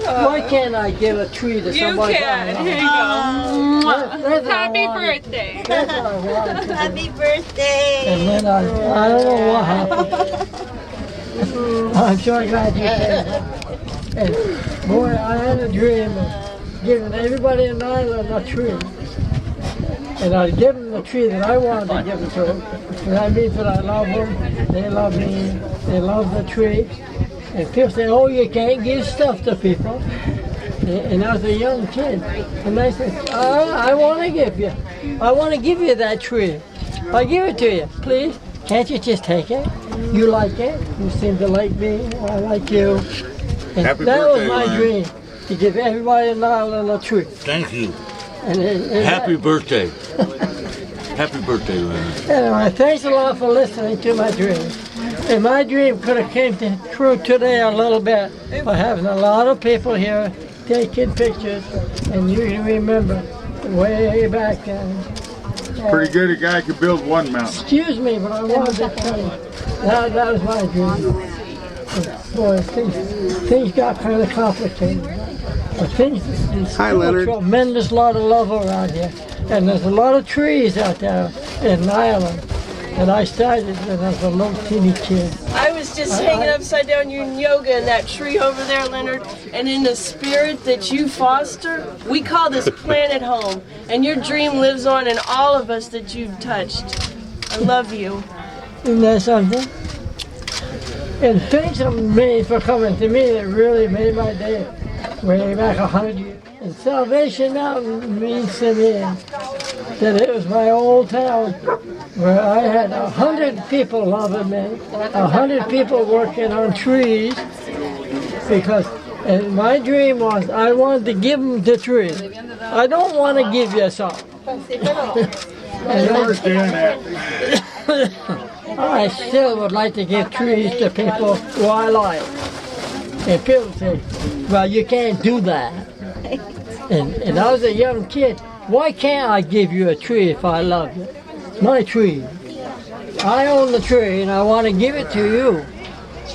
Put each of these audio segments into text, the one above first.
Why can't I give a tree to somebody? You can. Here you go. Happy birthday. Happy birthday. And then I don't know what happened. I'm so glad you came. And boy, I had a dream of giving everybody in Niland a tree. And I'd give them the tree that I wanted to give it to them. And that means that I love them, they love me, they love the tree. And people say, oh, you can't give stuff to people. And I was a young kid. And I said, I want to give you. I want to give you that tree. I'll give it to you, please. Can't you just take it? You like it. You seem to like me. I like you. And Happy that birthday, was my Ryan. dream, to give everybody in Niland a tree. Thank you. And Happy birthday. Happy birthday, Leonard. Anyway, thanks a lot for listening to my dream. And my dream could have came true today a little bit by having a lot of people here taking pictures, and you can remember way back then. Pretty good, a guy could build one mountain. Excuse me, but I wanted to tell you, that was my dream. Boy, things got kind of complicated. But there's Hi, still Leonard. a tremendous lot of love around here. And there's a lot of trees out there in Niland. And I started when I was a little teeny kid. I was just hanging upside down in yoga in that tree over there, Leonard. And in the spirit that you foster, we call this planet home. And your dream lives on in all of us that you've touched. I love you. Isn't that something? And thanks to me for coming to me, that really made my day. Way back 100 years. And Salvation Mountain means to me that it was my old town where I had 100 people loving me, 100 people working on trees, because and my dream was I wanted to give them the tree. I don't want to give you something. I understand that. I still would like to give trees to people who I like. And people say, well, you can't do that. And I was a young kid. Why can't I give you a tree if I love you? It's my tree. I own the tree and I want to give it to you.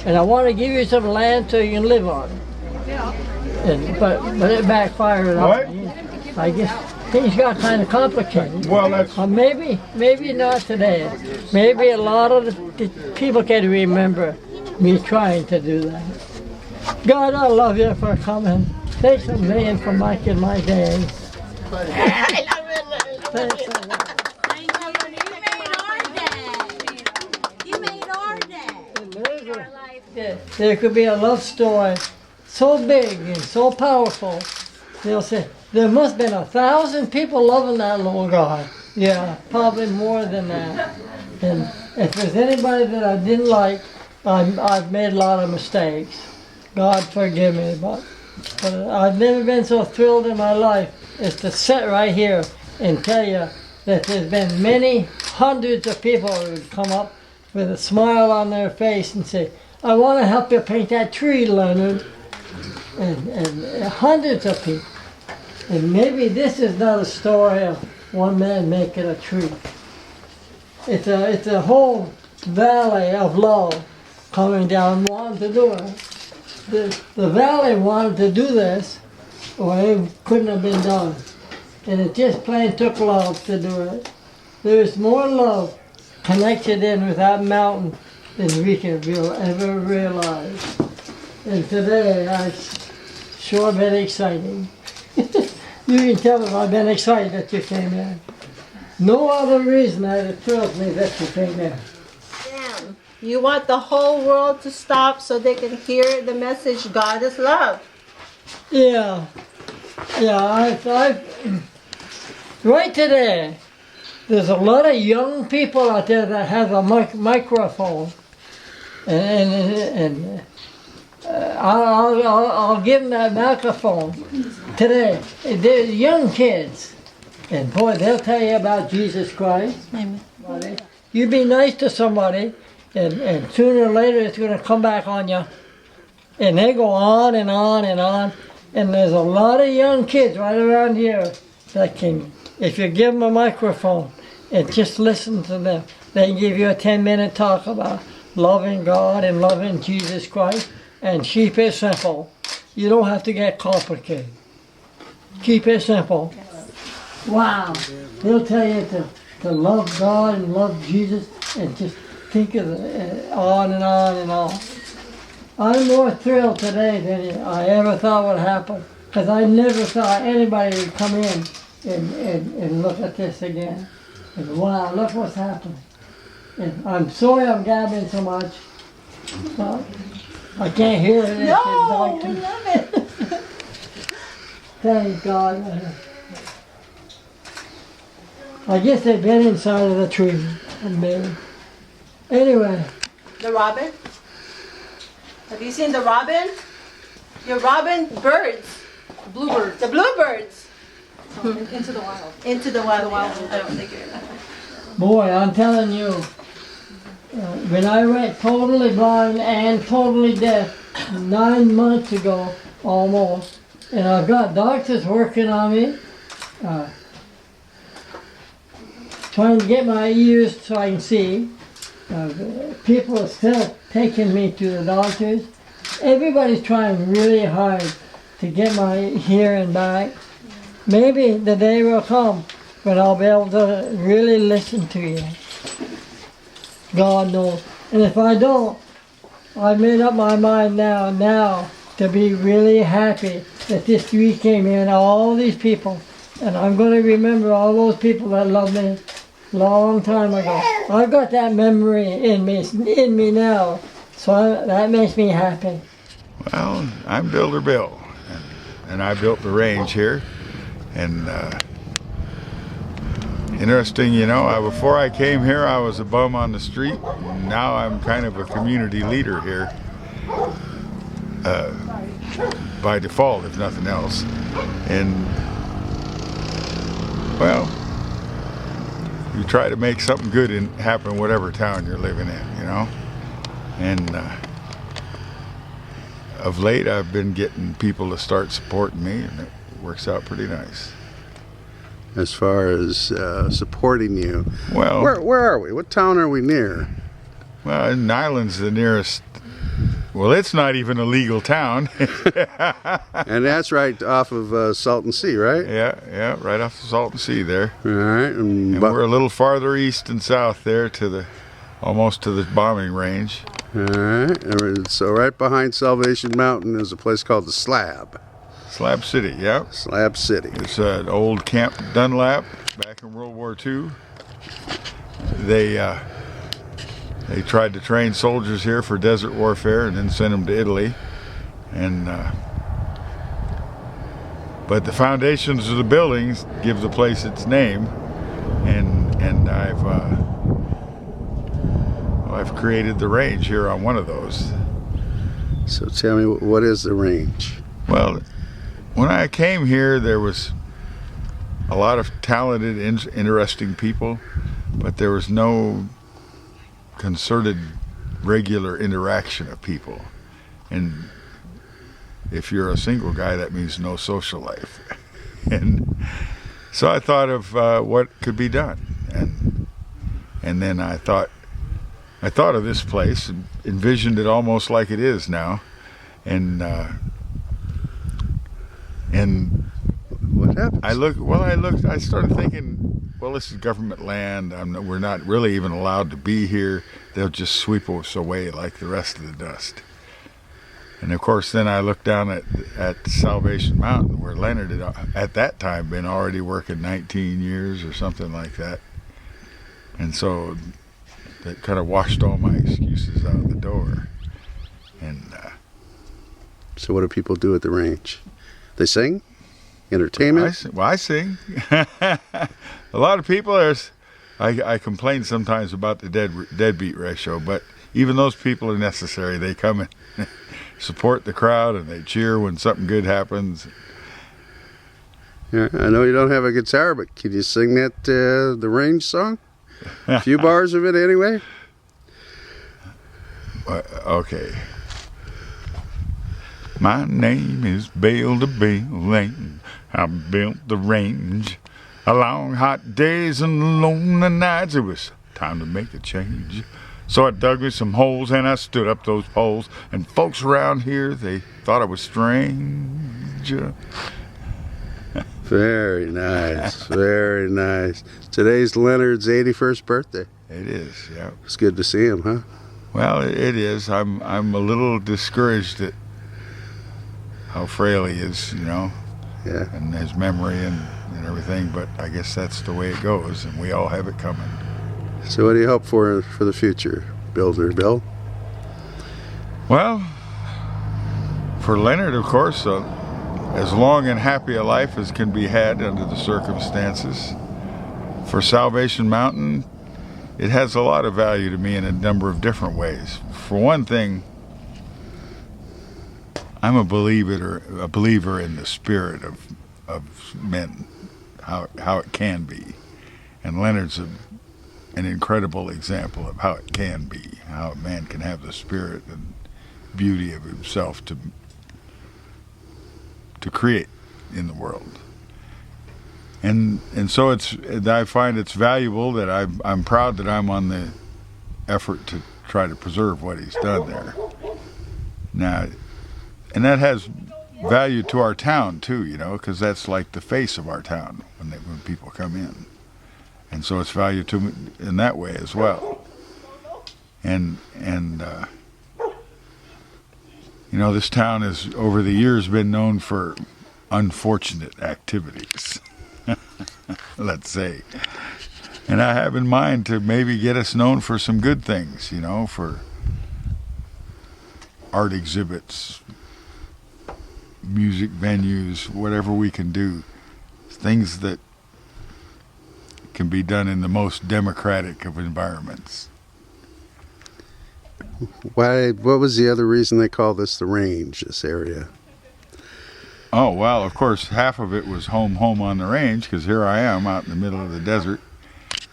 And I want to give you some land so you can live on it. But it backfired on me. I guess things got kind of complicated. Well, that's... maybe not today. Maybe a lot of the people can remember me trying to do that. God, I love you for coming. Thanks a million for making my day. I love it. Thanks a lot. You made our day. There could be a love story so big and so powerful. They'll say, there must have been 1,000 people loving that little guy. Yeah, probably more than that. And if there's anybody that I didn't like, I've made a lot of mistakes. God forgive me, but I've never been so thrilled in my life as to sit right here and tell you that there's been many hundreds of people who would come up with a smile on their face and say, I want to help you paint that tree, Leonard. And hundreds of people. And maybe this is not a story of one man making a tree. It's a whole valley of love coming down wanting to do it. The valley wanted to do this, or it couldn't have been done. And it just plain took love to do it. There's more love connected in with that mountain than we can ever realize. And today, it's sure been exciting. You can tell them I've been excited that you came in. No other reason that it thrills me that you came in. Damn. You want the whole world to stop so they can hear the message, God is love. Yeah. Right today, there's a lot of young people out there that have a microphone. And I'll give them that microphone today. They're young kids. And boy, they'll tell you about Jesus Christ. Amen. You be nice to somebody, and sooner or later it's going to come back on you. And they go on and on and on. And there's a lot of young kids right around here that can, if you give them a microphone and just listen to them, they can give you a 10-minute talk about loving God and loving Jesus Christ. And sheep is simple. You don't have to get complicated. Keep it simple. Wow. They'll tell you to love God and love Jesus and just think of it on and on and on. I'm more thrilled today than I ever thought would happen, because I never thought anybody would come in and look at this again. And wow, look what's happening. And I'm sorry I'm gabbing so much. But I can't hear it. No, we love it. Thank God. I guess they've been inside of the tree. Maybe. Anyway. The robin? Have you seen the robin? Your robin birds. Bluebirds. The bluebirds. Into the wild. Into the wild. I don't think you're Boy, I'm telling you, when I went totally blind and totally deaf 9 months ago, almost, and I've got doctors working on me, trying to get my ears so I can see. People are still taking me to the doctors. Everybody's trying really hard to get my hearing back. Maybe the day will come when I'll be able to really listen to you. God knows. And if I don't, I've made up my mind now to be really happy that this tree came in, all these people. And I'm going to remember all those people that loved me long time ago. I've got that memory in me now, so that makes me happy. Well, I'm Builder Bill, and I built the range here. And interesting, you know, before I came here, I was a bum on the street. Now I'm kind of a community leader here, by default, if nothing else. And well, you try to make something good happen whatever town you're living in, you know. And of late, I've been getting people to start supporting me, and it works out pretty nice. As far as supporting you, Well, where are we? What town are we near? well, Niland's the nearest. Well, it's not even a legal town. And that's right off of Salton Sea, right? Yeah, right off the Salton Sea there. All right. And we're a little farther east and south there almost to the bombing range. All right. And so right behind Salvation Mountain is a place called the Slab. Slab City, yeah. Slab City. It's an old Camp Dunlap back in World War II. They tried to train soldiers here for desert warfare and then sent them to Italy. And but the foundations of the buildings give the place its name, and I've created the range here on one of those. So tell me, what is the range? Well, when I came here, there was a lot of talented, interesting people, but there was no concerted, regular interaction of people. And if you're a single guy, that means no social life. And so I thought of what could be done, and then I thought of this place, and envisioned it almost like it is now, and What happened? I started thinking, well, this is government land. We're not really even allowed to be here. They'll just sweep us away like the rest of the dust. And of course, then I looked down at Salvation Mountain, where Leonard had at that time been already working 19 years or something like that. And so that kind of washed all my excuses out the door. And So what do people do at the range? They sing? Entertainment? I sing. A lot of people, I complain sometimes about the deadbeat ratio, but even those people are necessary. They come and support the crowd, and they cheer when something good happens. Yeah, I know you don't have a guitar, but can you sing that the range song? A few bars of it anyway? Okay. My name is Builder Bill, and I built the range. Along hot days and lonely nights, it was time to make a change. So I dug me some holes and I stood up those poles. And folks around here, they thought I was strange. Very nice, very nice. Today's Leonard's 81st birthday. It is, yeah. It's good to see him, huh? Well, it is. I'm a little discouraged at how frail he is, you know, Yeah. and his memory and everything. But I guess that's the way it goes, and we all have it coming. So what do you hope for the future, Builder Bill? Well, for Leonard, of course, as long and happy a life as can be had under the circumstances. For Salvation Mountain, it has a lot of value to me in a number of different ways. For one thing, I'm a believer in the spirit of men, how it can be. And Leonard's an incredible example of how it can be, how a man can have the spirit and beauty of himself to create in the world. And so I find it's valuable that I'm proud that I'm on the effort to try to preserve what he's done there. Now, and that has value to our town too, you know, because that's like the face of our town when people come in. And so it's value to me in that way as well. And you know, this town has over the years been known for unfortunate activities, let's say. And I have in mind to maybe get us known for some good things, you know, for art exhibits, music venues, whatever we can do, things that can be done in the most democratic of environments. What was the other reason they call this the Range, this area? Oh, well, of course, half of it was home on the range, because here I am out in the middle of the desert.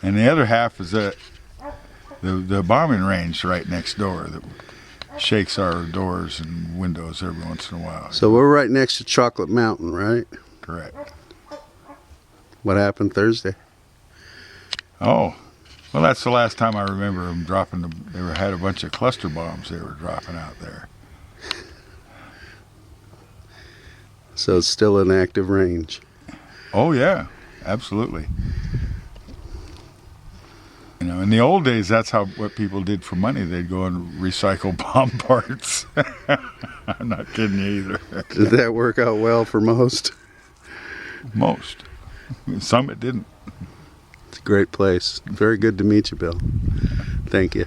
And the other half is the bombing range right next door that shakes our doors and windows every once in a while. So we're right next to Chocolate Mountain, right? Correct. What happened Thursday? Oh, well, that's the last time I remember them dropping they had a bunch of cluster bombs they were dropping out there. So it's still an active range. Oh, yeah, absolutely. You know, in the old days, that's what people did for money. They'd go and recycle bomb parts. I'm not kidding you either. Did that work out well for most? Most. Some it didn't. It's a great place. Very good to meet you, Bill. Thank you.